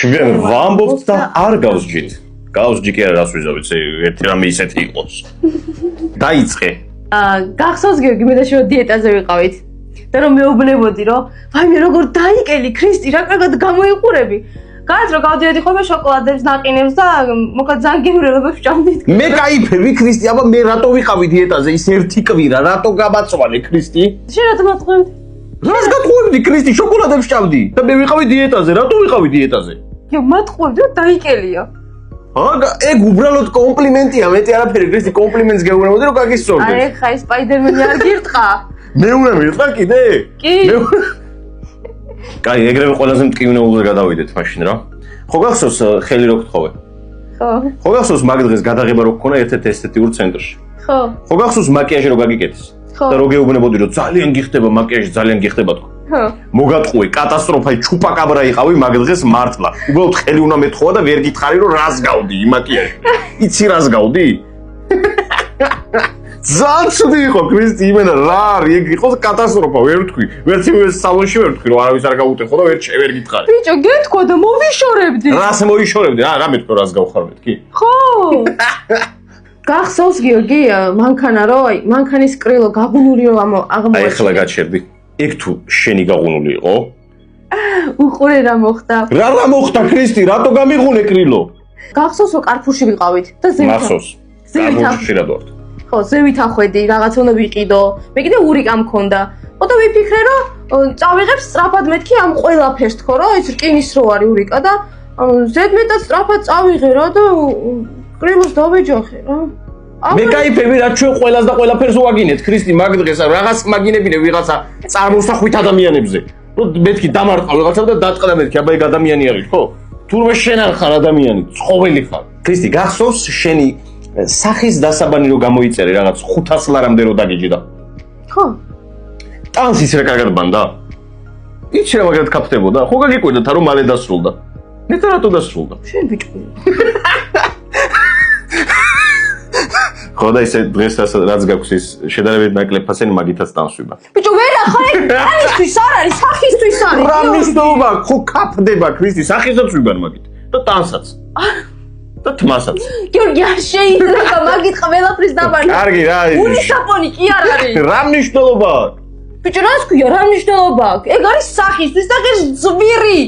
ჩვენ ვამბობთ და არ გავსჯით. გავსჯი კი არა რას ვიზავით, ერთი რამე ისეთი იყოს. დაიწყე. გახსოვს გიორგი, მე და შენ დიეტაზე ვიყავით. და რომ მეუბნებოდი, რომ ვაიმე როგორ დაიკელი ქრისტი, რა კარგად გამოიყურები. გარეთ რომ გავდიოდი ხოლმე შოკოლადებს, ნაყინებს და მოკლედ ძალიან გემრიელებებს ვჭამდით. მე кайფები ქრისტი, აბა მე რატო ვიყავი დიეტაზე ის ერთი კვირა, რატო გამაწვალე ქრისტი? შენ რატომ ატყუებდი? რას გატყუებდი ქრისტი, შოკოლადებს ვჭამდი და მე ვიყავი დიეტაზე, რატო ვიყავი დიეტაზე? იო, მატყუებდი, რომ დაიკელია. ეგ უბრალოდ კომპლიმენტია, მეტი არაფერი ქრისტი, კომპლიმენტს გეუბნებოდი რომ გაგისწორდეს. აი ხა ის სპაიდერმენი არ გირტყა. მე უნდა მირტყა კიდე? კი. კაი, ეგრევე ყველაზე მტკივნეულზე გადავიდეთ მაშინ რა. ხო გახსოვს ხელი რო გთხოვე? ხო. ხო გახსოვს მაგ დღეს გადაღება რო გქონა ერთ-ერთ ესთეტიურ ცენტრში? ხო. ხო გახსოვს მაკიაჟი რო გაგიკეთეს? და რო გეუბნებოდი რომ ძალიან გიხდება მაკიაჟი, ძალიან გიხდება თქო. ხო. მოგატყუე, კატასტროფა, ჩუპაკაბრა იყავი მაგ დღეს მართლა. უბრალოდ ხელი უნდა მეთხოვა და ვერ გითხარი რომ რას გავდი იმ მაკიაჟი. იცი რას გავდი? ძალიან ცუდი იყო ქრისტი, იმენა რა არის, ეგ იყო კატასტროფა, ვერ ვთქვი. ვერც იმ სალონში ვერ ვთქვი რომ არავის არ გაუტეხო და ვერ გითხარი. ბიჭო, გეთქვა და მოვიშორებდი. რას მოიშორებდი? რა მეთქო რას გავხარ მეთქი? ხო. გახსოვს გიორგი, მანქანა რო, აი, მანქანის კრილო გაგუნული რომ აღმოაჩინე. აი ახლა გაჩერდი. ეგ თუ შენი გაღუნული იყო? უყურე რა მოხდა. რა მოხდა ქრისტი, რატო გამიღუნე კრილო? გახსოვს რომ კარფურში ვიყავით და ზევით. მახსოვს. კარფურში რა დავართ? ხო, ზევით ახვედი, რაღაც უნდა ვიყიდო. მე კიდე ურიკა მქონდა. ოდო ვიფიქრე რომ წავიღებ სწრაფად მეთქი ამ ყველაფერს თქო რა, ის რკინის რო არის ურიკა და ზედმეტად სწრაფად წავიღე რა და კრილოს დავეჯახე რა. მე кайფები რა ჩვენ ყველას და ყველაფერს ვაგინეთ ქრისტი მაგ დღეს რაღაც მაგინებინე ვიღაცა წარმოსახვით ადამიანებზე. რომ მეთქი დამარტყა ვიღაცა და დატყდა მეთქი, აბა ეგ ადამიანი არის ხო? თურმე შენ არ ხარ ადამიანი, ცხოველი ხარ. ქრისტი გახსოვს შენი სახის დასაბანი რო გამოიწერე რაღაც 500 ლარამდე რო დაგიჯდა. ხო. ტანს ის რა კარგად ბანდა? იცი რა მაგათ კაფდებოდა? ხო გაგიკვირდათ რომ მალე დასრულდა. ნეტა რატო დასრულდა? შენ ბიჭო. ხო და ისე დღეს რაც გაქვს ის შედარებით ნაკლებ ფასენი მაგითაც ტანსვიმა. ბიჭო, ვერა ხარ ეგ რამისთვის არ არის, სახისთვის არის. რა მნიშვნელობა აქვს? ხო კაფდება ქრისტი, სახისაც ვიბან მაგით და ტანსაც. და თმასაც. გიორგი, არ შეიძლება მაგით ყველაფრის დაბანი. კარგი რა არის? უნისაპონი კი არ არის. რა მნიშვნელობა აქვს? ბიჭო, რას ქვია, რა მნიშვნელობა აქვს? ეგ არის სახისთვის და ეს ზვირი.